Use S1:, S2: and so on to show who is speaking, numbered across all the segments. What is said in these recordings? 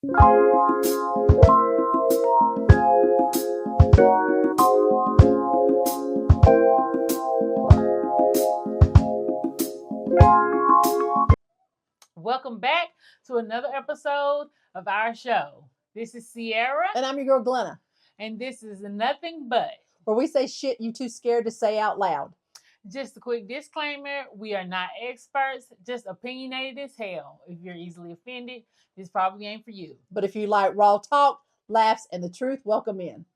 S1: Welcome back to another episode of our show. This is Sierra,
S2: And I'm your girl Glenna,
S1: and this is Nothing But.
S2: where we say shit you too scared to say out loud.
S1: Just a quick disclaimer, we are not experts, just opinionated as hell. If you're easily offended, this probably ain't for you.
S2: But if you like raw talk, laughs, and the truth, welcome in.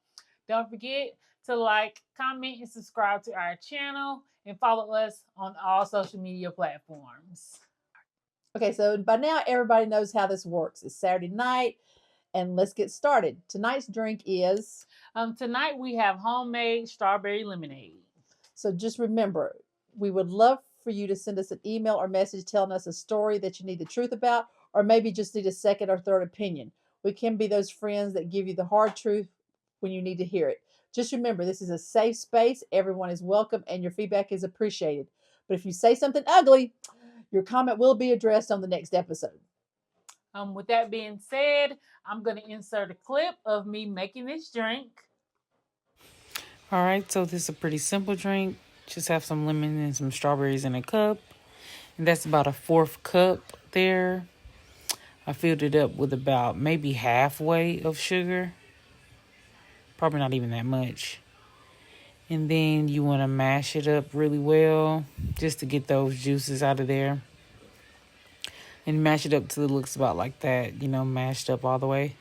S1: Don't forget to like, comment, and subscribe to our channel and follow us on all social media platforms.
S2: Okay, so by now everybody knows how this works. It's Saturday night, and let's get started. Tonight's drink is.
S1: Tonight we have homemade strawberry lemonade.
S2: So just remember, we would love for you to send us an email or message telling us a story that you need the truth about, or maybe just need a second or third opinion. We can be those friends that give you the hard truth when you need to hear it. Just remember, this is a safe space. Everyone is welcome, and your feedback is appreciated. But if you say something ugly, your comment will be addressed on the next episode.
S1: With that being said, I'm going to insert a clip of me making this drink.
S3: All right, so this is a pretty simple drink. Just have some lemon and some strawberries in a cup. And that's about a 1/4 cup there. I filled it up with about maybe halfway of sugar. Probably not even that much. And then you want to mash it up really well just to get those juices out of there. And mash it up till it looks about like that, mashed up all the way.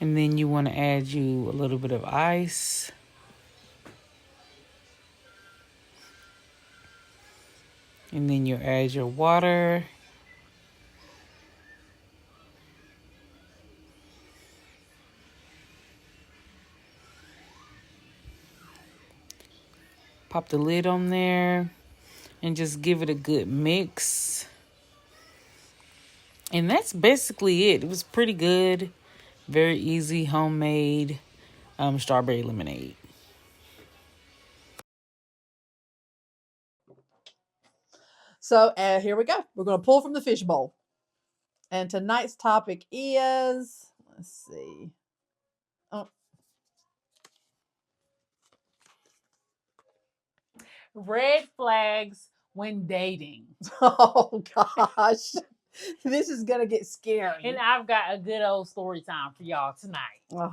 S3: And then you want to add you a little bit of ice. And then you add your water. Pop the lid on there and just give it a good mix. And that's basically it. It was pretty good. Very easy, homemade strawberry lemonade.
S2: So here we go. We're going to pull from the fishbowl. And tonight's topic is, let's see.
S1: Red flags when dating.
S2: Oh, gosh. This is going to get scary.
S1: And I've got a good old story time for y'all tonight.
S2: Oh.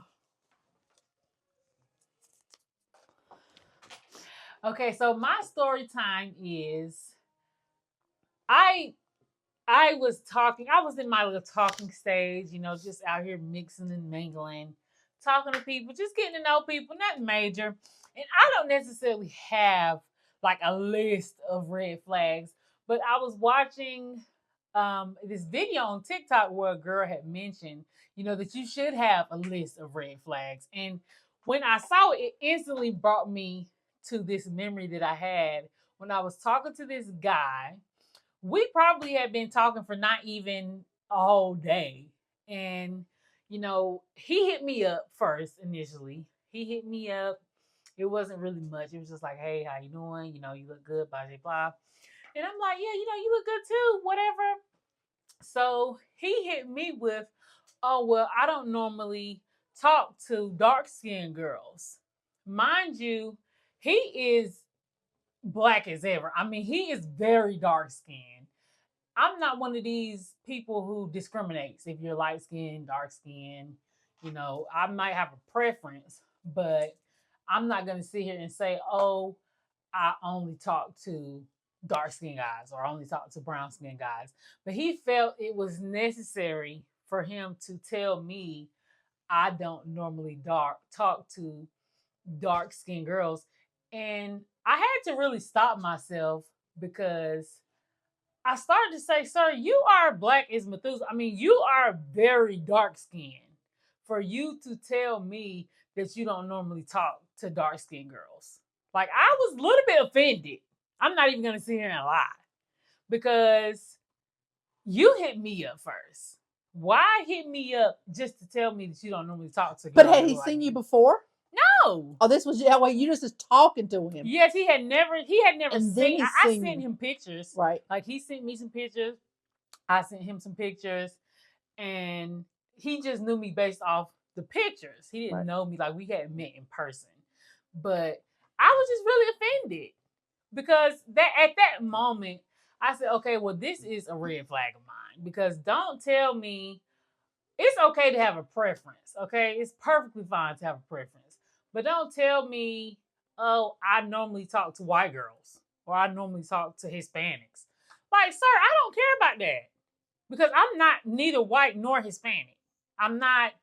S1: Okay, so my story time is I was in my little talking stage, just out here mixing and mingling, talking to people, just getting to know people, nothing major. And I don't necessarily have like a list of red flags, but I was watching this video on TikTok where a girl had mentioned, that you should have a list of red flags. And when I saw it, it instantly brought me to this memory that I had when I was talking to this guy. We probably had been talking for not even a whole day. And, he hit me up first initially. He hit me up. It wasn't really much. It was just like, hey, how you doing? You look good, blah, blah, blah. And I'm like, yeah, you look good too, whatever. So he hit me with, oh, well, I don't normally talk to dark-skinned girls. Mind you, he is black as ever. I mean, he is very dark-skinned. I'm not one of these people who discriminates if you're light-skinned, dark-skinned. I might have a preference, but I'm not going to sit here and say, oh, I only talk to dark-skinned guys or only talk to brown-skinned guys. But he felt it was necessary for him to tell me I don't normally talk to dark-skinned girls. And I had to really stop myself because I started to say, sir, you are black as Methuselah. I mean, you are very dark-skinned for you to tell me that you don't normally talk to dark-skinned girls. Like, I was a little bit offended. I'm not even going to sit here and lie because you hit me up first. Why hit me up just to tell me that you don't normally talk to girls?
S2: But had he seen you before?
S1: No.
S2: Oh, this was that way. You just talking to him.
S1: Yes, he had never
S2: And then
S1: seen.
S2: he
S1: I
S2: seen
S1: sent
S2: you.
S1: him pictures.
S2: Right.
S1: Like he sent me some pictures. I sent him some pictures, and he just knew me based off the pictures. He didn't
S2: Right.
S1: know me like we hadn't met in person. But I was just really offended because that at that moment I said, okay, well, this is a red flag of mine because don't tell me it's okay to have a preference. Okay, it's perfectly fine to have a preference, but don't tell me, oh, I normally talk to white girls or I normally talk to Hispanics. Like, sir, I don't care about that because I'm not neither white nor Hispanic. I'm not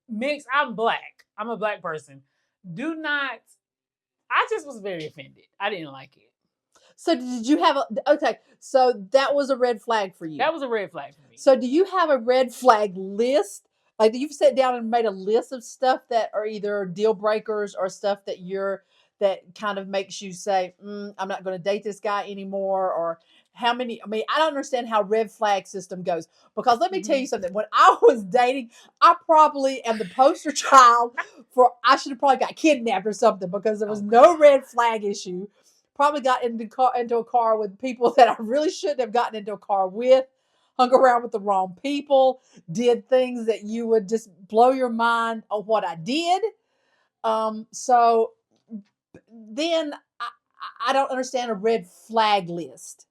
S1: mixed. I'm black. I'm a black person. Do not. I just was very offended. I didn't like it.
S2: So did you have okay? So that was a red flag for you.
S1: That was a red flag for me.
S2: So do you have a red flag list? Like you've sat down and made a list of stuff that are either deal breakers or stuff that kind of makes you say, I'm not going to date this guy anymore, or how many? I mean, I don't understand how red flag system goes because let me tell you something. When I was dating, I probably am the poster child for I should have probably got kidnapped or something because there was no red flag issue. Probably got into a car with people that I really shouldn't have gotten into a car with. Hung around with the wrong people, did things that you would just blow your mind on what I did. So then I don't understand a red flag list.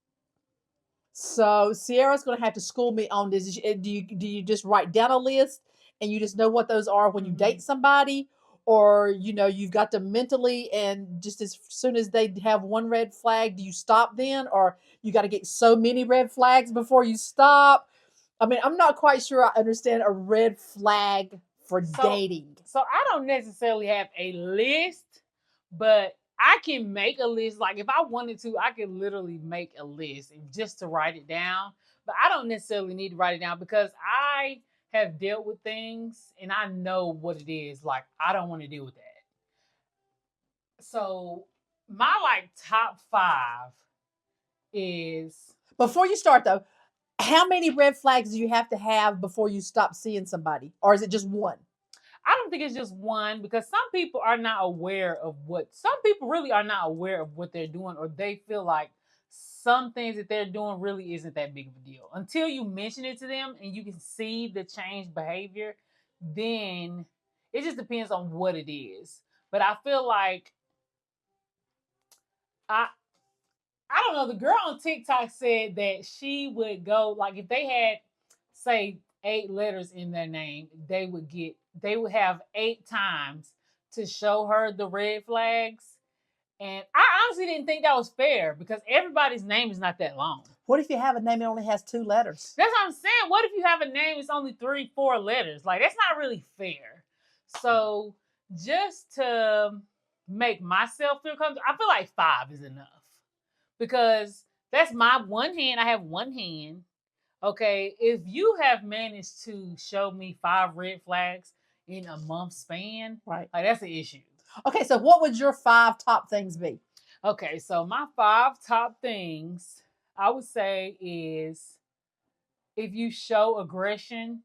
S2: So Sierra's going to have to school me on this. Do you just write down a list and you just know what those are when you date somebody? Or, you've got to mentally, and just as soon as they have one red flag, do you stop then? Or you got to get so many red flags before you stop? I mean, I'm not quite sure I understand a red flag for dating.
S1: So I don't necessarily have a list, but I can make a list. Like if I wanted to, I could literally make a list just to write it down. But I don't necessarily need to write it down because I have dealt with things and I know what it is. Like I don't want to deal with that. So my top 5 is
S2: Before you start though, how many red flags do you have to have before you stop seeing somebody? Or is it just one?
S1: I don't think it's just one because some people are not aware of some people really are not aware of what they're doing, or they feel like some things that they're doing really isn't that big of a deal. Until you mention it to them and you can see the changed behavior, then it just depends on what it is. But I feel like I don't know. The girl on TikTok said that she would go, like if they had, say, 8 letters in their name, they would have 8 times to show her the red flags. And I honestly didn't think that was fair because everybody's name is not that long.
S2: What if you have a name that only has 2 letters?
S1: That's what I'm saying. What if you have a name that's only 3, 4 letters? Like, that's not really fair. So just to make myself feel comfortable, I feel like 5 is enough. Because that's my one hand. I have one hand. Okay, if you have managed to show me 5 red flags in a month span,
S2: right?
S1: Like that's an issue.
S2: Okay, so what would your 5 top things be?
S1: Okay, so my 5 top things I would say is if you show aggression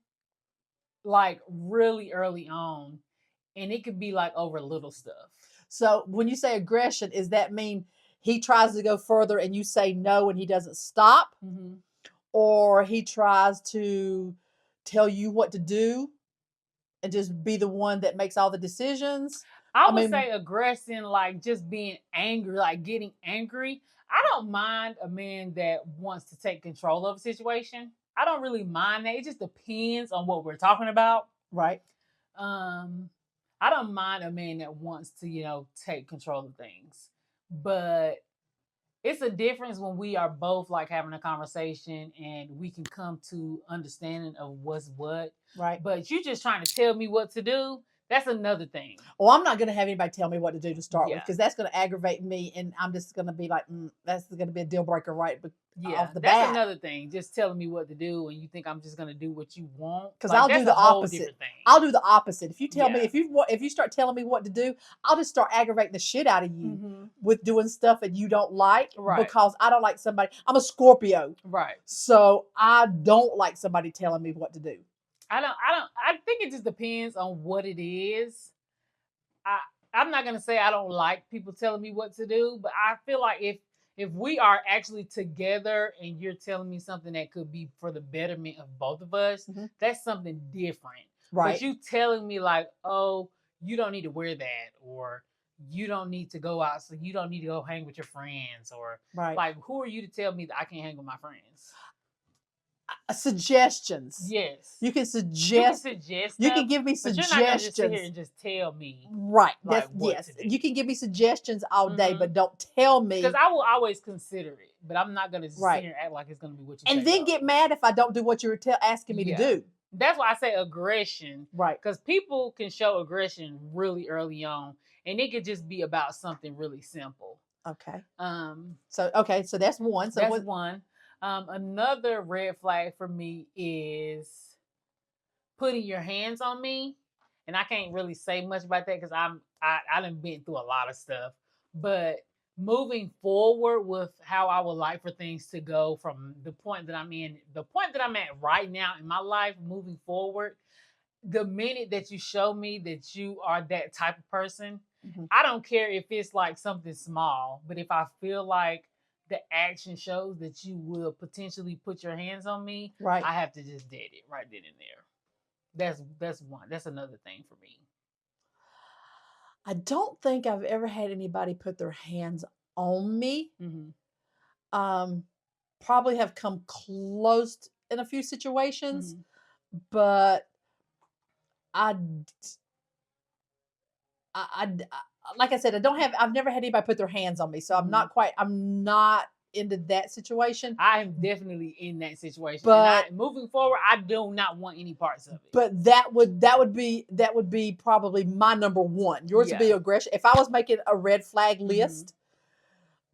S1: like really early on, and it could be like over little stuff.
S2: So when you say aggression, does that mean he tries to go further and you say no and he doesn't stop?
S1: Mm-hmm.
S2: Or he tries to tell you what to do and just be the one that makes all the decisions?
S1: I would say aggression, like just being angry, like getting angry. I don't mind a man that wants to take control of a situation. I don't really mind that. It just depends on what we're talking about.
S2: Right.
S1: I don't mind a man that wants to, take control of things. But it's a difference when we are both like having a conversation and we can come to understanding of what's what.
S2: Right.
S1: But you just trying to tell me what to do. That's another thing.
S2: Well, I'm not going to have anybody tell me what to do to start with because that's going to aggravate me, and I'm just going to be like, that's going to be a deal breaker right off the bat.
S1: That's another thing. Just telling me what to do, and you think I'm just going to do what you want.
S2: Because I'll do the opposite. I'll do the opposite. If you tell me, if you start telling me what to do, I'll just start aggravating the shit out of you with doing stuff that you don't like.
S1: Right.
S2: Because I don't like somebody. I'm a Scorpio.
S1: Right.
S2: So I don't like somebody telling me what to do.
S1: I think it just depends on what it is. I'm not gonna say I don't like people telling me what to do, but I feel like if we are actually together and you're telling me something that could be for the betterment of both of us,
S2: Mhm.
S1: that's something different.
S2: Right.
S1: But you telling me like, oh, you don't need to wear that, or you don't need to go out, so you don't need to go hang with your friends, or
S2: Right.
S1: like, who are you to tell me that I can't hang with my friends?
S2: Suggestions.
S1: Yes.
S2: You can
S1: You can
S2: suggest.
S1: suggest
S2: You
S1: stuff,
S2: can give me
S1: but you're not gonna just sit here
S2: suggestions.
S1: and just tell me
S2: Right.
S1: like
S2: That's
S1: what
S2: yes.
S1: to do.
S2: You can give me suggestions all day,
S1: Mhm.
S2: but don't tell me.
S1: Because I will always consider it, but I'm not gonna just
S2: Right.
S1: sit here and act like it's gonna be what you
S2: And
S1: say
S2: then
S1: goes.
S2: get mad if I don't do what you're asking me
S1: Yeah.
S2: to do.
S1: That's why I say aggression,
S2: Right.
S1: because people can show aggression really early on, and it could just be about something really simple.
S2: Okay.
S1: Um,
S2: So okay. So that's one. So
S1: that's
S2: what?
S1: one. Another red flag for me is putting your hands on me, and I can't really say much about that because I done been through a lot of stuff, but moving forward with how I would like for things to go from the point that I'm in, the point that I'm at right now in my life, moving forward, the minute that you show me that you are that type of person,
S2: Mhm.
S1: I don't care if it's like something small, but if I feel like the action shows that you will potentially put your hands on me,
S2: Right.
S1: I have to just dead it right then and there. That's one. That's another thing for me.
S2: I don't think I've ever had anybody put their hands on me.
S1: Mm-hmm.
S2: Probably have come close in a few situations,
S1: Mm-hmm.
S2: but I, like I said, I've never had anybody put their hands on me, so
S1: Mhm.
S2: I'm not into that situation.
S1: I am definitely in that situation,
S2: But-
S1: and moving forward, I do not want any parts of it.
S2: But that would be probably my number one. Yours would be
S1: Yeah.
S2: aggression. If I was making a red flag list,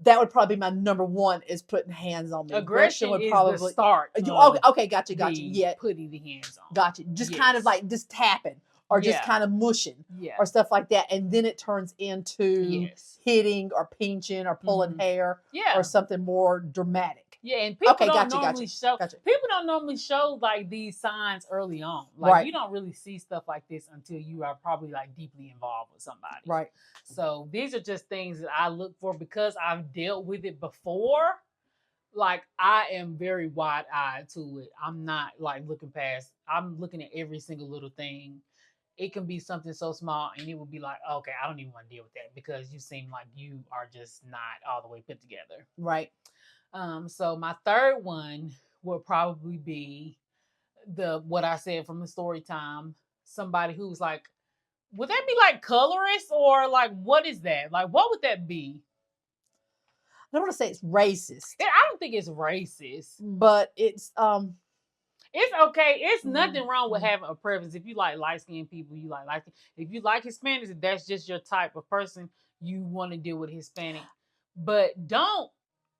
S2: that would probably be my number one is putting hands on me.
S1: Aggression
S2: would
S1: is
S2: probably
S1: the start.
S2: okay, gotcha.
S1: The
S2: Yeah,
S1: putting the hands on.
S2: gotcha. Just kind of
S1: Yes.
S2: like just tapping or just
S1: Yeah.
S2: kind of mushing
S1: Yeah.
S2: or stuff like that, and then it turns into
S1: Yes.
S2: hitting or pinching or pulling
S1: Mhm.
S2: hair
S1: Yeah.
S2: or something more dramatic.
S1: Yeah, and people
S2: Okay,
S1: don't
S2: gotcha,
S1: normally show.
S2: gotcha.
S1: People don't normally show like these signs early on. Like
S2: Right.
S1: you don't really see stuff like this until you are probably like deeply involved with somebody.
S2: Right.
S1: So these are just things that I look for because I've dealt with it before. Like I am very wide-eyed to it. I'm not like looking past. I'm looking at every single little thing. It can be something so small, and it would be like, okay, I don't even want to deal with that because you seem like you are just not all the way put together.
S2: Right.
S1: So my third one would probably be what I said from the story time. Somebody who's like, would that be like colorist or like what is that? Like what would that be?
S2: I don't want to say it's racist,
S1: I don't think it's racist.
S2: but it's
S1: It's okay. It's nothing wrong with having a preference. If you like light skinned people, you like light skin. If you like Hispanics, if that's just your type of person, you want to deal with Hispanic. But don't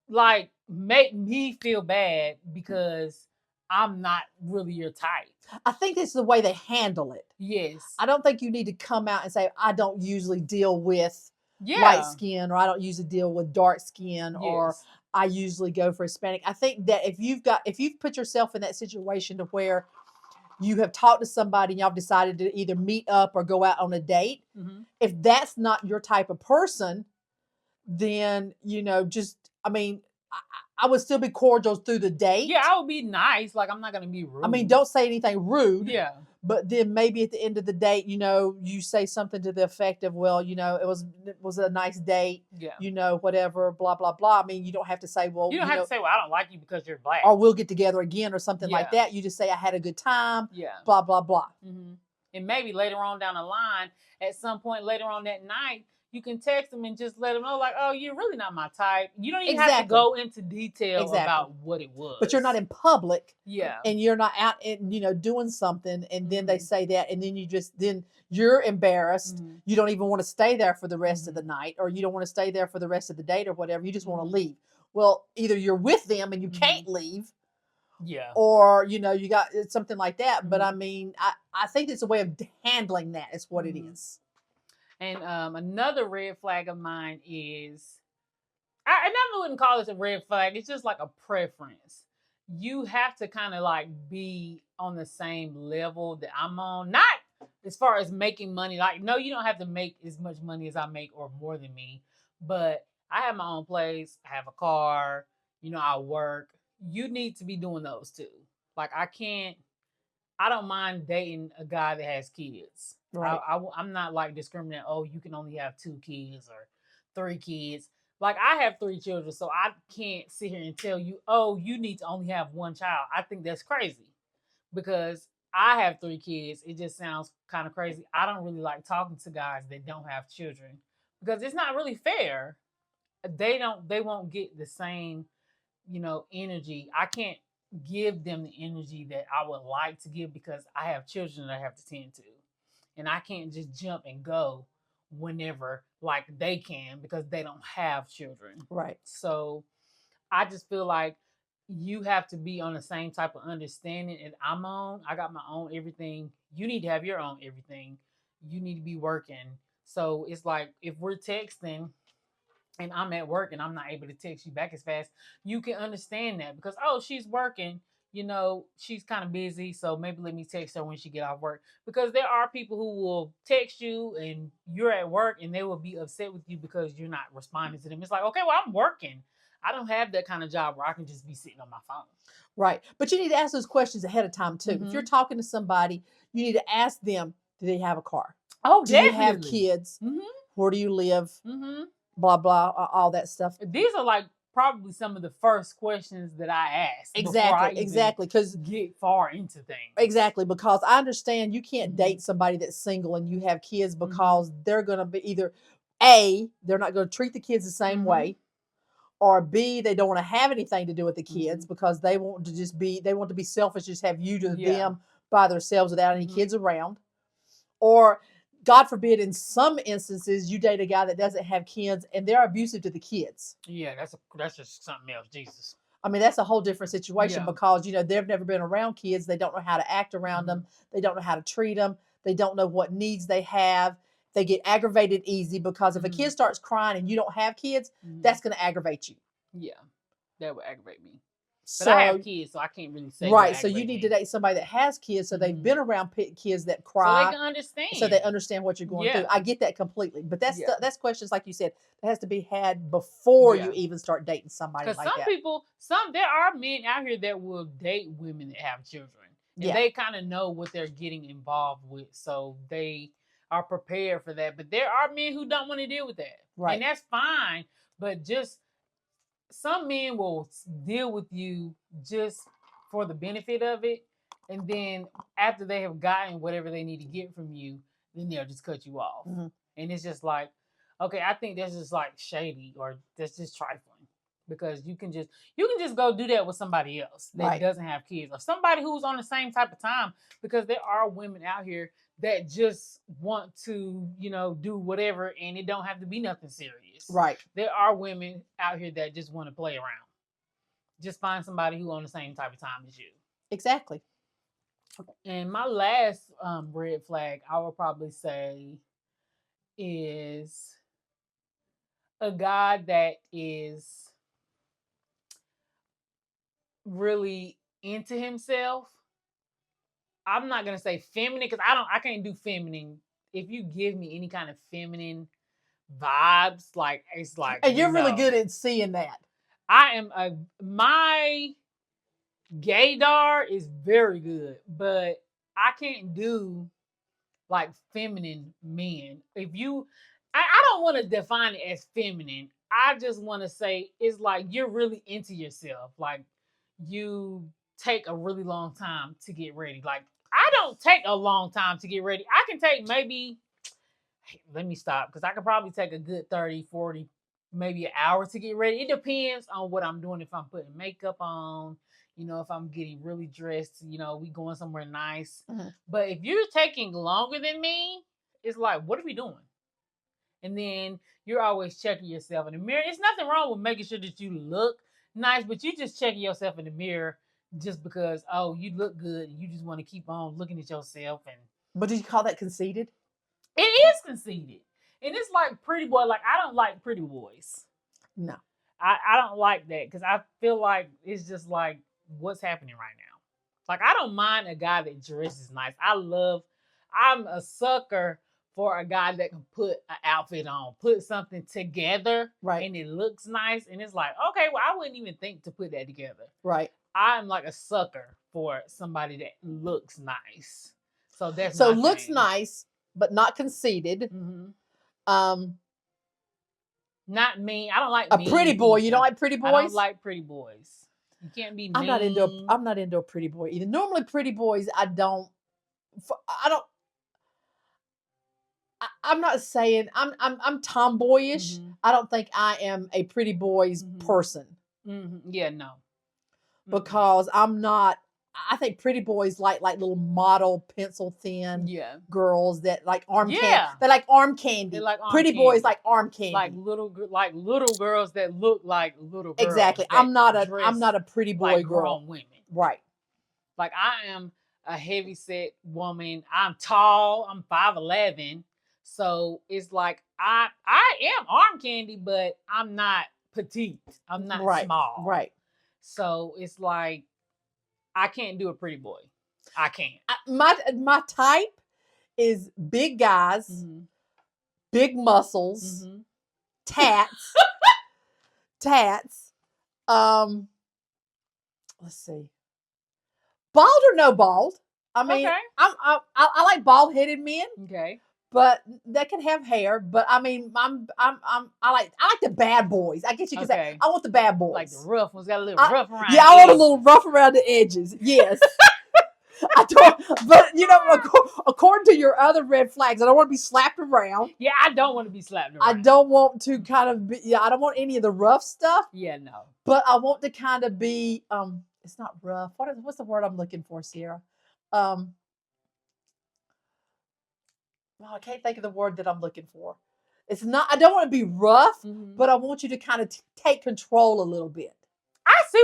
S1: like make me feel bad because I'm not really your type.
S2: I think it's the way they handle it.
S1: Yes.
S2: I don't think you need to come out and say I don't usually deal with
S1: Yeah.
S2: light skin or I don't usually deal with dark skin or
S1: Yes.
S2: I usually go for Hispanic. I think that if you've put yourself in that situation to where you have talked to somebody and y'all have decided to either meet up or go out on a date,
S1: Mhm.
S2: if that's not your type of person, then just I would still be cordial through the date.
S1: Yeah, I would be nice. Like I'm not gonna be rude.
S2: I mean, don't say anything rude.
S1: Yeah.
S2: But then maybe at the end of the date, you say something to the effect of, well, it was a nice date,
S1: Yeah.
S2: whatever, blah, blah, blah. I mean, you don't have to say, well,
S1: You don't have to say, well, I don't like you because you're black.
S2: or we'll get together again or something like
S1: Yeah.
S2: that. You just say, I had a good time,
S1: Yeah.
S2: blah, blah, blah.
S1: Mm-hmm. And maybe later on down the line, at some point later on that night, you can text them and just let them know, like, oh, you're really not my type. You don't even have to
S2: Exactly.
S1: go into detail
S2: Exactly.
S1: about what it was.
S2: But you're not in public
S1: Yeah.
S2: and you're not out in, doing something. And then they
S1: Mhm.
S2: say that. And then you're embarrassed.
S1: Mhm.
S2: You don't even want to stay there for the rest of
S1: Mhm.
S2: the night, or you don't want to stay there for the rest of the date or whatever. You just want
S1: Mhm.
S2: to leave. Well, either you're with them and you
S1: Mhm.
S2: can't leave,
S1: Yeah.
S2: or you got it's something like that. But
S1: Mhm.
S2: I mean, I think it's a way of handling that is what it
S1: Mhm.
S2: is.
S1: And another red flag of mine is, I never wouldn't call this a red flag. It's just like a preference. You have to kind of like be on the same level that I'm on. Not as far as making money, like, no, you don't have to make as much money as I make or more than me, but I have my own place, I have a car, I work. You need to be doing those too. Like, I don't mind dating a guy that has kids.
S2: Right.
S1: I'm not like discriminating. Oh, you can only have 2 kids or 3 kids. Like, I have 3 children, so I can't sit here and tell you, oh, you need to only have one child. I think that's crazy because I have 3 kids. It just sounds kind of crazy. I don't really like talking to guys that don't have children because it's not really fair. They won't get the same, energy. I can't give them the energy that I would like to give because I have children that I have to tend to. And I can't just jump and go whenever like they can because they don't have children.
S2: Right.
S1: So I just feel like you have to be on the same type of understanding and I'm on. I got my own everything. You need to have your own everything. You need to be working. So it's like if we're texting and I'm at work and I'm not able to text you back as fast, you can understand that because, oh, she's working, she's kind of busy, so maybe let me text her when she get off work. Because there are people who will text you and you're at work and they will be upset with you because you're not responding to them. It's like, okay, well, I'm working. I don't have that kind of job where I can just be sitting on my phone.
S2: Right. But you need to ask those questions ahead of time too. If you're talking to somebody, you need to ask them, do they have a car?
S1: Oh,
S2: do
S1: definitely.
S2: you have kids? Where do you live? Blah, blah, all that stuff.
S1: These are like probably some of the first questions that I ask.
S2: Exactly. Because
S1: get far into things.
S2: Exactly. Because I understand you can't date somebody that's single and you have kids because they're going to be either A, they're not going to treat the kids the same way, or B, they don't want to have anything to do with the kids because they want to be selfish, just have you to them by themselves without any kids around. Or God forbid, in some instances, you date a guy that doesn't have kids and they're abusive to the kids.
S1: Yeah, that's just something else. Jesus.
S2: I mean, that's a whole different situation because, they've never been around kids. They don't know how to act around them. They don't know how to treat them. They don't know what needs they have. They get aggravated easy because if a kid starts crying and you don't have kids, that's going to aggravate you.
S1: Yeah, that would aggravate me.
S2: So,
S1: but I have kids, so I can't really say.
S2: Right, so you need to date somebody that has kids, so they've been around kids that cry,
S1: so they can understand.
S2: So they understand what you're going through. I get that completely, but that's questions like you said that has to be had before you even start dating somebody like that.
S1: Because there are men out here that will date women that have children, and they kind of know what they're getting involved with, so they are prepared for that. But there are men who don't want to deal with that, right? And that's fine. But just some men will deal with you just for the benefit of it. And then after they have gotten whatever they need to get from you, then they'll just cut you off. And it's just like, okay, I think that's just like shady or that's just trifling. Because you can just go do that with somebody else that doesn't have kids or somebody who's on the same type of time. Because there are women out here that just want to, do whatever and it don't have to be nothing serious.
S2: Right.
S1: There are women out here that just want to play around. Just find somebody who on the same type of time as you.
S2: Exactly.
S1: And my last red flag, I would probably say, is a guy that is really into himself. I'm not gonna say feminine because I can't do feminine. If you give me any kind of feminine vibes, like it's like,
S2: and you're really good at seeing that.
S1: My gaydar is very good, but I can't do like feminine men. I don't want to define it as feminine. I just want to say it's like you're really into yourself. Like you take a really long time to get ready. Like I don't take a long time to get ready. I can take maybe, let me stop, because I could probably take a good 30, 40, maybe an hour to get ready. It depends on what I'm doing. If I'm putting makeup on, if I'm getting really dressed, we going somewhere nice. But if you're taking longer than me, it's like, what are we doing? And then you're always checking yourself in the mirror. It's nothing wrong with making sure that you look nice, but you just checking yourself in the mirror just because, oh, you look good. And you just want to keep on looking at yourself.
S2: But do you call that conceited?
S1: It is conceited. And it's like pretty boy. Like, I don't like pretty boys.
S2: No.
S1: I don't like that because I feel like it's just like, what's happening right now? Like, I don't mind a guy that dresses nice. I love I'm a sucker for a guy that can put an outfit on, put something together,
S2: Right.
S1: and it looks nice. And it's like, okay, well, I wouldn't even think to put that together.
S2: Right.
S1: I'm like a sucker for somebody that looks nice. So that's
S2: So
S1: my
S2: looks
S1: thing.
S2: nice, but not conceited.
S1: Mhm.
S2: Um,
S1: Not mean. I don't like
S2: a
S1: mean
S2: pretty boy. You
S1: people.
S2: don't like pretty boys?
S1: I don't like pretty boys. You can't be mean.
S2: I'm not into a pretty boy either. Normally, pretty boys, I'm not saying I'm tomboyish.
S1: Mhm.
S2: I don't think I am a pretty boy's
S1: Mhm.
S2: person
S1: Yeah, no.
S2: because I'm not. I think pretty boys like little model pencil thin
S1: Yeah.
S2: girls that like arm
S1: Yeah.
S2: candy. They like arm candy.
S1: They like arm
S2: pretty
S1: candy.
S2: boys like arm candy.
S1: Like little girls that look like little girls.
S2: Exactly.
S1: that
S2: I'm not a
S1: dress
S2: pretty boy
S1: like
S2: girl.
S1: grown women.
S2: Right.
S1: Like I am a heavy set woman. I'm tall. I'm 5'11". So it's like I am arm candy, but I'm not petite. I'm not
S2: Right.
S1: small.
S2: Right.
S1: So it's like I can't do a pretty boy. I can't.
S2: My type is big guys,
S1: Mm-hmm.
S2: big muscles,
S1: Mm-hmm.
S2: tats, tats. Let's see, bald or no bald. I mean,
S1: Okay.
S2: I like bald headed men,
S1: Okay.
S2: but they can have hair. But I mean, I like the bad boys. I guess you could say
S1: Okay.
S2: I want the bad boys.
S1: Like the rough ones got a little rough around.
S2: Yeah, I want a
S1: the
S2: little rough around the edges. Yes. I don't, but according to your other red flags, I don't want to be slapped around.
S1: Yeah, I don't want to be slapped around.
S2: I don't want to kind of be, I don't want any of the rough stuff,
S1: Yeah, no.
S2: but I want to kind of be, it's not rough. What's the word I'm looking for, Sierra? I can't think of the word that I'm looking for. It's not, I don't want to be rough,
S1: Mhm.
S2: but I want you to kind of take control a little bit.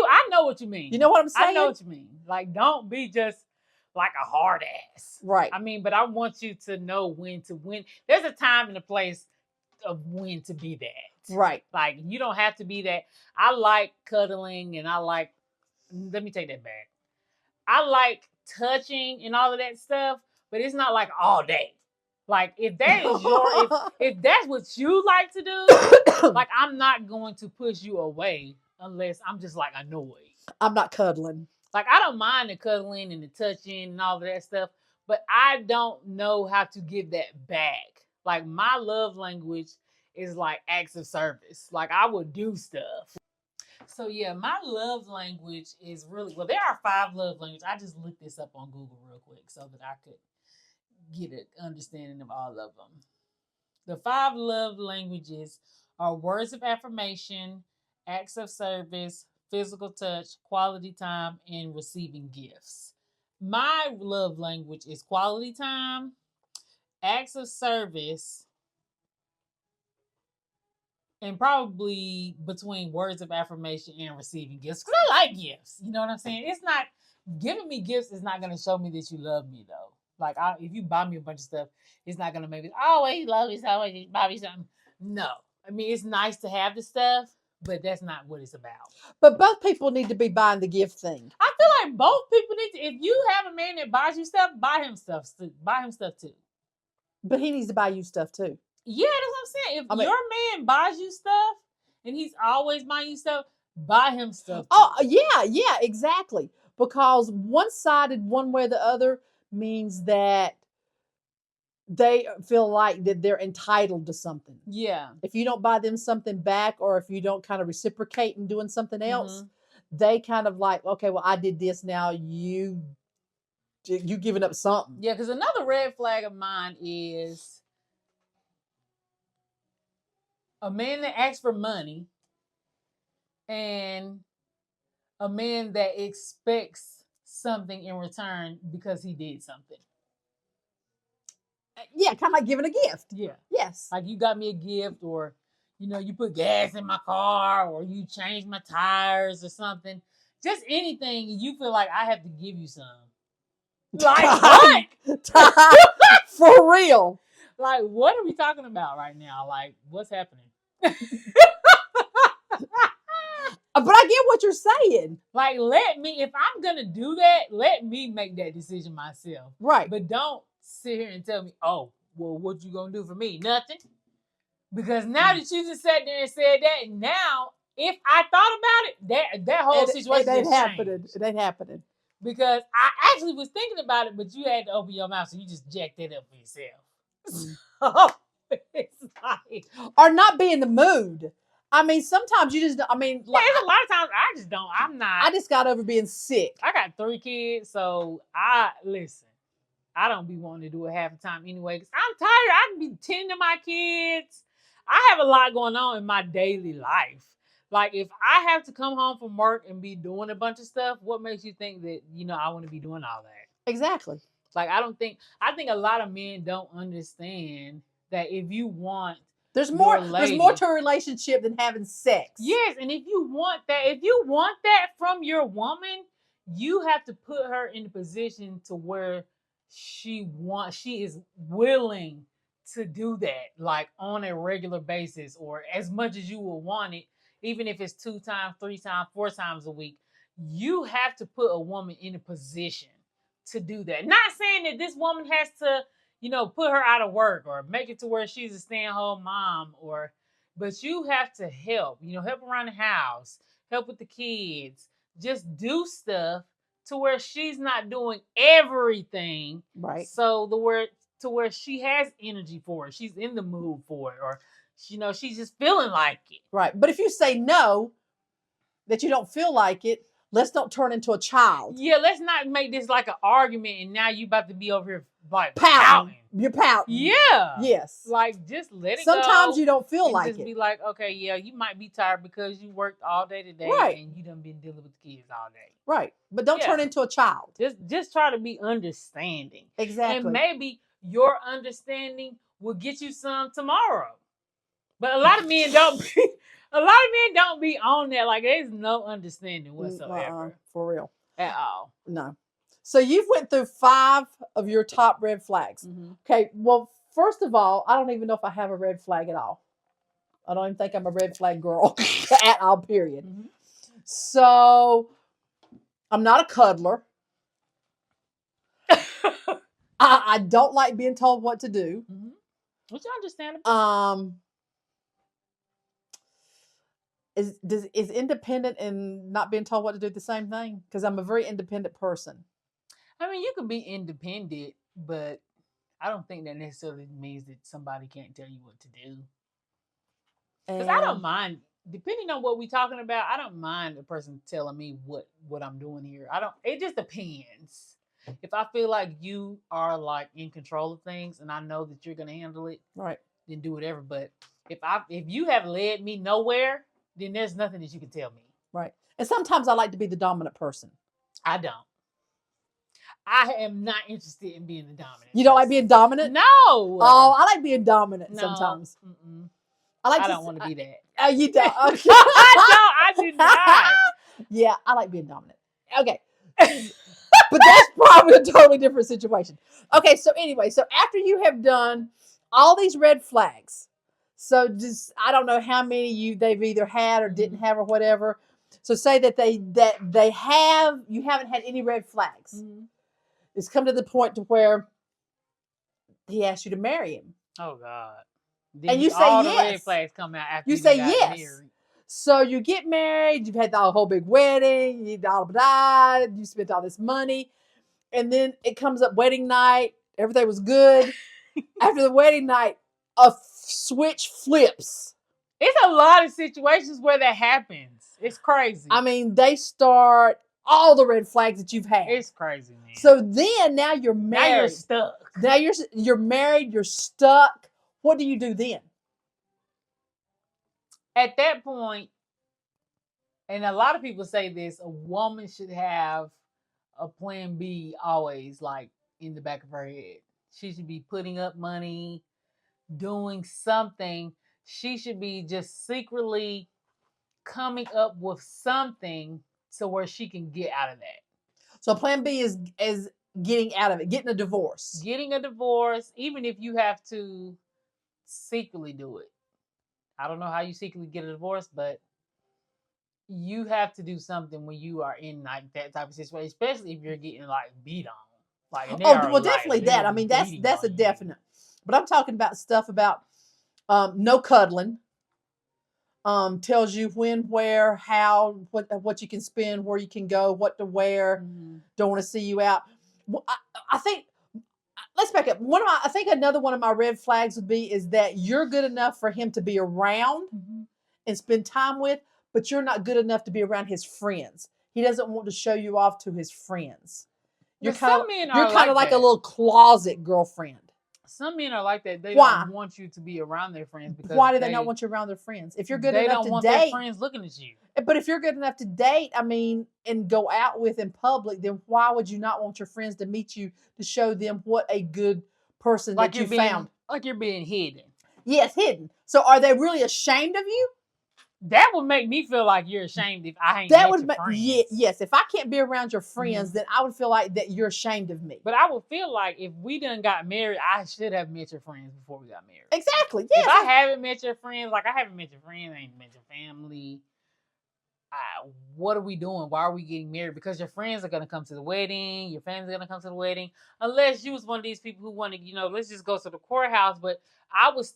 S1: I know what you mean.
S2: You know what I'm saying?
S1: I know what you mean. Like, don't be just like a hard ass.
S2: Right.
S1: I mean, but I want you to know when to win. There's a time and a place of when to be that.
S2: Right.
S1: Like, you don't have to be that. I like cuddling and let me take that back. I like touching and all of that stuff, but it's not like all day. Like, if that is if that's what you like to do, like, I'm not going to push you away unless I'm just like annoyed.
S2: I'm not cuddling.
S1: Like, I don't mind the cuddling and the touching and all of that stuff, but I don't know how to give that back. Like, my love language is like acts of service. Like, I would do stuff. So, yeah, my love language is really, well, there are 5 love languages. I just looked this up on Google real quick so that I could get an understanding of all of them. The 5 love languages are words of affirmation, acts of service, physical touch, quality time, and receiving gifts. My love language is quality time, acts of service, and probably between words of affirmation and receiving gifts. Because I like gifts. You know what I'm saying? It's not, giving me gifts is not going to show me that you love me, though. Like, if you buy me a bunch of stuff, it's not going to make me, oh, he loves me so much, he buy me something. No. I mean, it's nice to have the stuff, but that's not what it's about.
S2: But both people need to be buying the gift thing.
S1: I feel like both people need to, if you have a man that buys you stuff, buy him stuff too.
S2: But he needs to buy you stuff too.
S1: Yeah, that's what I'm saying. If your man buys you stuff and he's always buying you stuff, buy him stuff too.
S2: Oh, yeah, exactly. Because one-sided one way or the other means that they feel like that they're entitled to something.
S1: Yeah.
S2: If you don't buy them something back, or if you don't kind of reciprocate in doing something else, they kind of like, okay, well, I did this, now you giving up something.
S1: Yeah, because another red flag of mine is a man that asks for money and a man that expects something in return because he did something.
S2: Yeah, kind of like giving a gift.
S1: Yeah.
S2: Yes.
S1: Like, you got me a gift, or, you put gas in my car, or you changed my tires or something. Just anything you feel like I have to give you some. Like, what?
S2: For real.
S1: Like, what are we talking about right now? Like, what's happening?
S2: But I get what you're saying.
S1: Like, if I'm going to do that, let me make that decision myself.
S2: Right.
S1: But don't sit here and tell me, oh, well, what you gonna do for me? Nothing. Because now that you just sat there and said that, now if I thought about it, that whole situation
S2: it ain't
S1: just
S2: happening.
S1: changed.
S2: It ain't happening.
S1: Because I actually was thinking about it, but you had to open your mouth, so you just jacked it up for yourself. So it's like,
S2: Or not be in the mood. I mean, sometimes you just. I mean, like
S1: there's a lot of times I just don't. I'm not.
S2: I just got over being sick.
S1: I got 3 kids, so listen. I don't be wanting to do it half the time anyway, because I'm tired. I can be tending to my kids. I have a lot going on in my daily life. Like, if I have to come home from work and be doing a bunch of stuff, what makes you think that, I want to be doing all that?
S2: Exactly.
S1: Like, I think a lot of men don't understand that if you want
S2: There's more
S1: lady,
S2: to a relationship than having sex.
S1: Yes, and if you want that from your woman, you have to put her in a position to where she is willing to do that, like on a regular basis, or as much as you will want it, even if it's 2 times, 3 times, 4 times a week. You have to put a woman in a position to do that. Not saying that this woman has to, put her out of work or make it to where she's a stay-at-home mom, but you have to help, help around the house, help with the kids, just do stuff to where she's not doing everything.
S2: Right.
S1: So to where she has energy for it. She's in the mood for it, or she's just feeling like it.
S2: Right. But if you say no, that you don't feel like it, let's don't turn into a child.
S1: Yeah, let's not make this like an argument and now you about to be over here like
S2: pouting. You're pouting.
S1: Yeah.
S2: Yes.
S1: Like, just let it
S2: Sometimes
S1: go.
S2: you don't feel
S1: and
S2: like
S1: just
S2: it.
S1: be like, okay, yeah, you might be tired because you worked all day today,
S2: right,
S1: and you done been dealing with the kids all day.
S2: Right. But don't turn into a child.
S1: Just try to be understanding.
S2: Exactly.
S1: And maybe your understanding will get you some tomorrow. But a lot of men don't be on that. Like, there's no understanding whatsoever.
S2: For real.
S1: At all.
S2: No. So you've went through 5 of your top red flags.
S1: Mm-hmm.
S2: Okay. Well, first of all, I don't even know if I have a red flag at all. I don't even think I'm a red flag girl at all, period.
S1: Mm-hmm.
S2: So I'm not a cuddler. I don't like being told what to do.
S1: Mm-hmm. Which I understand.
S2: Is independent and not being told what to do the same thing? Because I'm a very independent person.
S1: I mean, you can be independent, but I don't think that necessarily means that somebody can't tell you what to do. Because I don't mind, depending on what we're talking about, I don't mind a person telling me what I'm doing here. It just depends. If I feel like you are like in control of things and I know that you're gonna handle it,
S2: right,
S1: then do whatever. But if you have led me nowhere, then there's nothing that you can tell me.
S2: Right. And sometimes I like to be the dominant person.
S1: I don't. I am not interested in being the dominant.
S2: You don't like being dominant?
S1: No.
S2: Oh, I like being dominant sometimes.
S1: Mm-mm.
S2: I
S1: don't want to be that.
S2: Oh, you don't? Okay.
S1: No, I do not.
S2: Yeah, I like being dominant. Okay. But that's probably a totally different situation. Okay, so anyway, so after you have done all these red flags, so just I don't know how many they've either had or didn't have or whatever. So say that they have, you haven't had any red flags.
S1: Mm-hmm.
S2: It's come to the point to where he asked you to marry him.
S1: Oh God!
S2: Then and you say
S1: all
S2: yes.
S1: The red flags come out after
S2: you say
S1: got
S2: yes.
S1: Married.
S2: So you get married. You've had the whole big wedding. You spent all this money, and then it comes up wedding night. Everything was good. After the wedding night, a switch flips.
S1: It's a lot of situations where that happens. It's crazy.
S2: I mean, they start all the red flags that you've had.
S1: It's crazy, man.
S2: So then now you're married.
S1: Now you're stuck.
S2: Now you're married. You're stuck. What do you do then?
S1: At that point, and a lot of people say this, a woman should have a plan B always, like in the back of her head. She should be putting up money, doing something. She should be just secretly coming up with something to where she can get out of that.
S2: So plan B is getting out of it, getting a divorce.
S1: Getting a divorce, even if you have to secretly do it. I don't know how you secretly get a divorce, but you have to do something when you are in like that type of situation, especially if you're getting like beat on. Like, and they
S2: Oh,
S1: are
S2: well,
S1: like
S2: definitely that. I
S1: literally
S2: mean,
S1: beating
S2: that's a
S1: on you.
S2: definite. But I'm talking about stuff about no cuddling. Tells you when, where, how, what you can spend, where you can go, what to wear.
S1: Mhm.
S2: Don't want to see you out. Well, I think let's back up. I think another one of my red flags would be is that you're good enough for him to be around
S1: Mhm.
S2: and spend time with, but you're not good enough to be around his friends. He doesn't want to show you off to his friends. You're
S1: But some
S2: kind
S1: men
S2: of you're
S1: are
S2: kind of
S1: like
S2: like a
S1: that.
S2: little closet girlfriend.
S1: Some men are like that. They
S2: Why?
S1: don't want you to be around their friends because
S2: Why do they not want you around their friends? If you're good
S1: they
S2: enough
S1: don't
S2: to
S1: want their
S2: date,
S1: friends looking at you.
S2: but if you're good enough to date, I mean, and go out with in public, then why would you not want your friends to meet you to show them what a good person
S1: Like
S2: that
S1: you're
S2: you
S1: being
S2: found?
S1: like you're being hidden.
S2: Yes, hidden. So are they really ashamed of you?
S1: That would make me feel like you're ashamed if I ain't
S2: That
S1: met
S2: would
S1: your
S2: make
S1: friends.
S2: yes. If I can't be around your friends,
S1: Mhm.
S2: then I would feel like that you're ashamed of me.
S1: But I would feel like if we done got married, I should have met your friends before we got married.
S2: Exactly.
S1: If
S2: Yes.
S1: I haven't met your friends, like I haven't met your friends, I ain't met your family. What are we doing? Why are we getting married? Because your friends are gonna come to the wedding, your family's gonna come to the wedding. Unless you was one of these people who want to, let's just go to the courthouse. But I would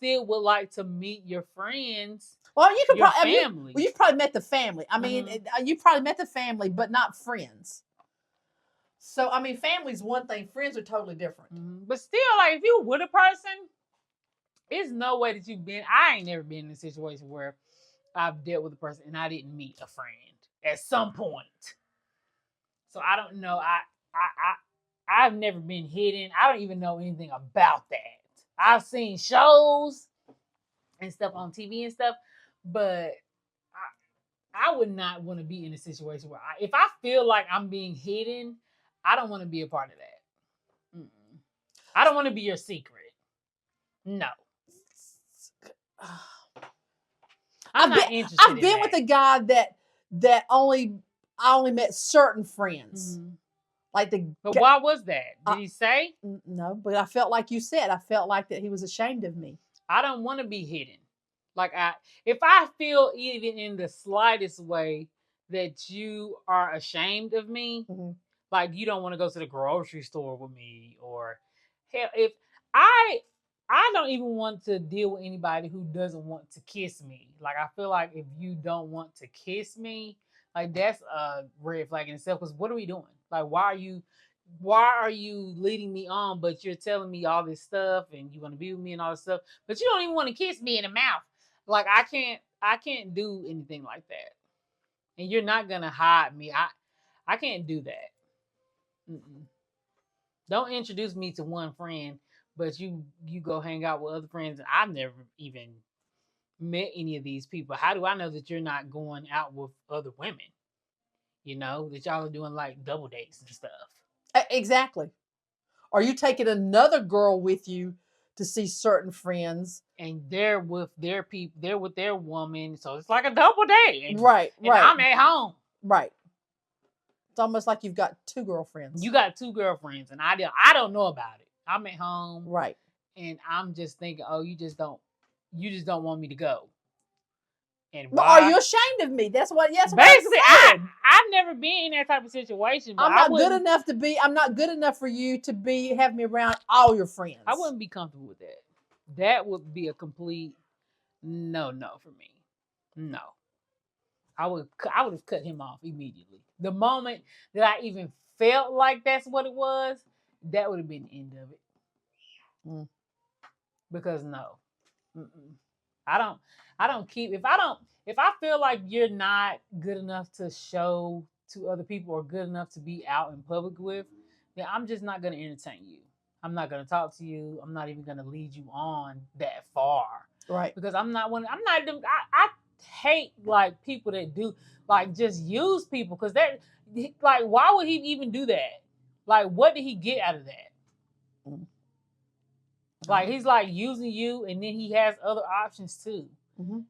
S1: like to meet your friends.
S2: Well, you could
S1: Your
S2: probably.
S1: family.
S2: You've probably met the family. I mean, you probably met the family, but not friends. So, I mean, family's one thing. Friends are totally different.
S1: But still, like if you with a person, it's no way that you've been. I ain't never been in a situation where I've dealt with a person and I didn't meet a friend at some point. So I don't know. I've never been hidden. I don't even know anything about that. I've seen shows and stuff on TV and stuff, but I would not want to be in a situation where if I feel like I'm being hidden, I don't want to be a part of that. I don't want to be your secret. No. I'm not interested.
S2: I've been with a guy that I only met certain friends. Like
S1: But why was that? Did he say?
S2: No, but I felt like you said. I felt like that he was ashamed of me.
S1: I don't want to be hidden. Like if I feel even in the slightest way that you are ashamed of me, like you don't want to go to the grocery store with me, or hell, if I don't even want to deal with anybody who doesn't want to kiss me. Like I feel like if you don't want to kiss me, like that's a red flag in itself. Because what are we doing? Like why are you leading me on, but you're telling me all this stuff and you want to be with me and all this stuff, but you don't even want to kiss me in the mouth. Like I can't do anything like that. And you're not gonna hide me. I can't do that. Don't introduce me to one friend, but you go hang out with other friends and I've never even met any of these people. How do I know that you're not going out with other women? That y'all are doing like double dates and stuff.
S2: Exactly. Are you taking another girl with you to see certain friends?
S1: And they're with their people, they're with their woman, so it's like a double date.
S2: Right.
S1: And I'm at home.
S2: Right. It's almost like you've got two girlfriends.
S1: You got two girlfriends, and I don't know about it. I'm at home.
S2: Right.
S1: And I'm just thinking, oh, you just don't want me to go. And
S2: why? Are you ashamed of me? That's what. Yes.
S1: Basically, I've never been in that type of situation. But
S2: I'm not good enough to be. I'm not good enough for you to have me around all your friends.
S1: I wouldn't be comfortable with that. That would be a complete no for me. No, I would have cut him off immediately. The moment that I even felt like that's what it was, that would have been the end of it. Because no, I don't keep if I feel like you're not good enough to show to other people or good enough to be out in public with, then I'm just not going to entertain you. I'm not going to talk to you. I'm not even going to lead you on that far.
S2: Right.
S1: Because I hate like people that do like just use people because that like why would he even do that? Like what did he get out of that? Like he's like using you and then he has other options too.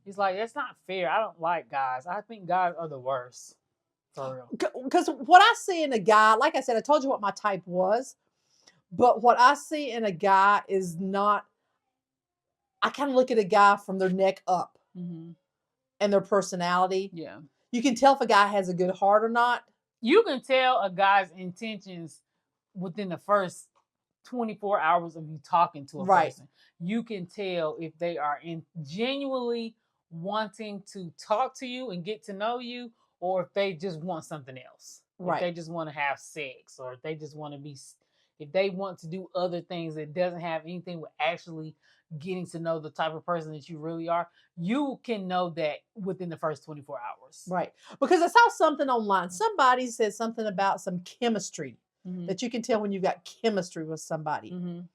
S1: He's like, that's not fair. I don't like guys. I think guys are the worst. For real.
S2: Because what I see in a guy, like I said, I told you what my type was, but what I see in a guy is not, I kind of look at a guy from their neck up and their personality.
S1: Yeah.
S2: You can tell if a guy has a good heart or not.
S1: You can tell a guy's intentions within the first 24 hours of you talking to a
S2: Right.
S1: person. You can tell if they are genuinely wanting to talk to you and get to know you, or if they just want something else.
S2: Right.
S1: If they just want to have sex, or if they just want to be, if they want to do other things that doesn't have anything with actually getting to know the type of person that you really are, you can know that within the first 24 hours.
S2: Right. Because I saw something online. Somebody said something about some chemistry,
S1: Mhm.
S2: that you can tell when you've got chemistry with somebody.
S1: Mhm.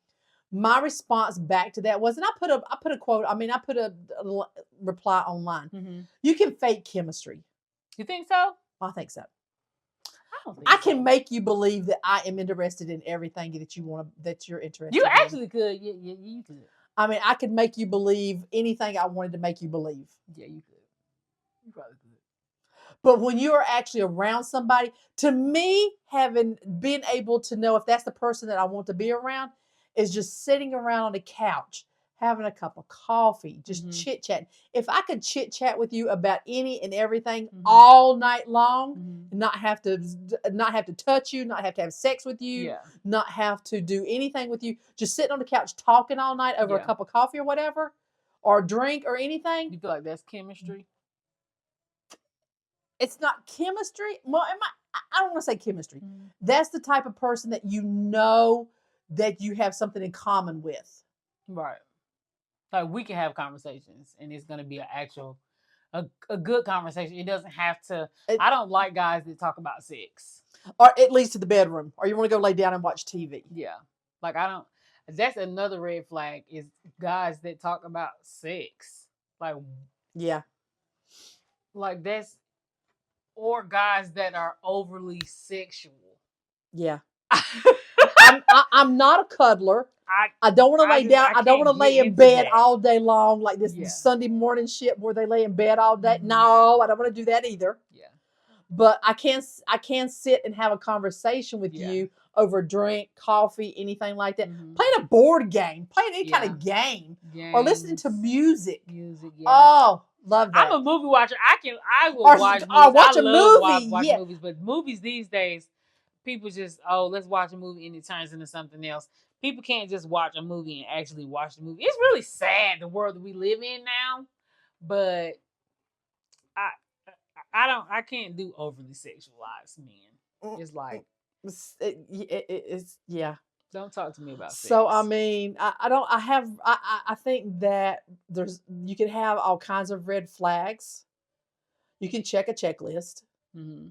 S2: My response back to that was, and I put a quote, I mean, I put a reply online.
S1: Mhm.
S2: You can fake chemistry.
S1: You think so?
S2: I think so.
S1: I don't think
S2: I
S1: so.
S2: can make you believe that I am interested in everything that you're interested
S1: You
S2: in.
S1: actually could. Yeah, you could.
S2: I mean, I could make you believe anything I wanted to make you believe.
S1: Yeah, you could. You probably could.
S2: But when you are actually around somebody, to me, been able to know if that's the person that I want to be around is just sitting around on the couch, having a cup of coffee, just
S1: Mhm.
S2: chit chatting. If I could chit chat with you about any and everything
S1: Mhm.
S2: all night long,
S1: Mhm.
S2: not have to touch you, not have to have sex with you,
S1: Yeah.
S2: not have to do anything with you, just sitting on the couch talking all night over a
S1: Yeah.
S2: cup of coffee or whatever, or a drink or anything.
S1: You feel like that's chemistry?
S2: It's not chemistry. Well, I don't want to say chemistry.
S1: Mhm.
S2: That's the type of person that you know that you have something in common with.
S1: Right. Like we can have conversations, and it's gonna be an actual, a good conversation. It doesn't have to. I don't like guys that talk about sex.
S2: Or it leads to the bedroom, or you want to go lay down and watch TV.
S1: Yeah. Like I don't. That's another red flag is guys that talk about sex.
S2: Yeah.
S1: Like that's, or guys that are overly sexual.
S2: Yeah. I'm not a cuddler. I don't want to lay down. I don't want to lay in bed all day long like this Sunday morning shit where they lay in bed all day.
S1: Mhm.
S2: No, I don't want to do that either.
S1: Yeah.
S2: But I can sit and have a conversation with you over a drink, coffee, anything like that.
S1: Mhm.
S2: Playing a board game, playing any kind of game, or listening to music.
S1: Music, yeah.
S2: Oh, love that.
S1: I'm a movie watcher. I will
S2: Or-
S1: watch
S2: or
S1: movies.
S2: watch
S1: I
S2: a
S1: love
S2: movie,
S1: watch
S2: yeah.
S1: movies, but movies these days, people just, let's watch a movie and it turns into something else. People can't just watch a movie and actually watch the movie. It's really sad, the world that we live in now, but I can't do overly sexualized men. It's like,
S2: It's yeah.
S1: don't talk to me about sex.
S2: So I mean, I think that you can have all kinds of red flags. You can check a checklist.
S1: Mm-hmm.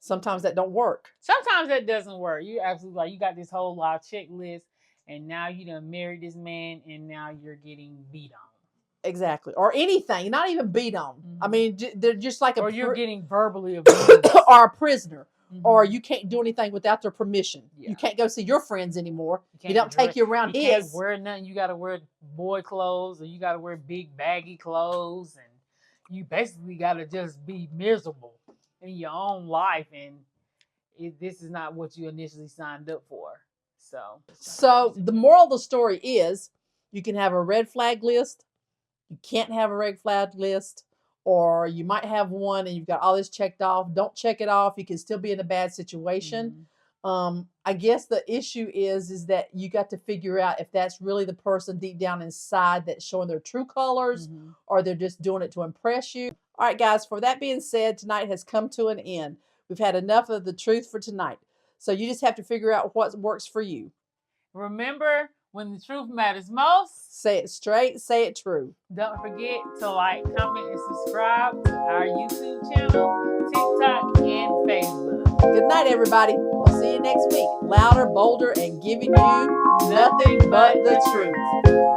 S2: Sometimes that don't work.
S1: Sometimes that doesn't work. You absolutely like you got this whole lot of checklist, and now you done married this man, and now you're getting beat on.
S2: Exactly, or anything, not even beat on.
S1: Mm-hmm.
S2: I mean, they're just like
S1: or you're getting verbally abused,
S2: or a prisoner.
S1: Mm-hmm.
S2: Or you can't do anything without their permission.
S1: Yeah.
S2: You can't go see your friends anymore. You don't take you around
S1: you
S2: his.
S1: Can't wear nothing. You got to wear boy clothes, or you got to wear big baggy clothes, and you basically got to just be miserable in your own life. And this is not what you initially signed up for. So
S2: the moral of the story is, you can have a red flag list. You can't have a red flag list. Or you might have one and you've got all this checked off. Don't check it off. You can still be in a bad situation. Mm-hmm. I guess the issue is that you got to figure out if that's really the person deep down inside that's showing their true colors, mm-hmm. or they're just doing it to impress you. All right, guys, for that being said, tonight has come to an end. We've had enough of the truth for tonight. So you just have to figure out what works for you.
S1: Remember, when the truth matters most,
S2: say it straight, say it true.
S1: Don't forget to like, comment, and subscribe to our YouTube channel, TikTok, and Facebook.
S2: Good night, everybody. We'll see you next week. Louder, bolder, and giving you nothing but the truth.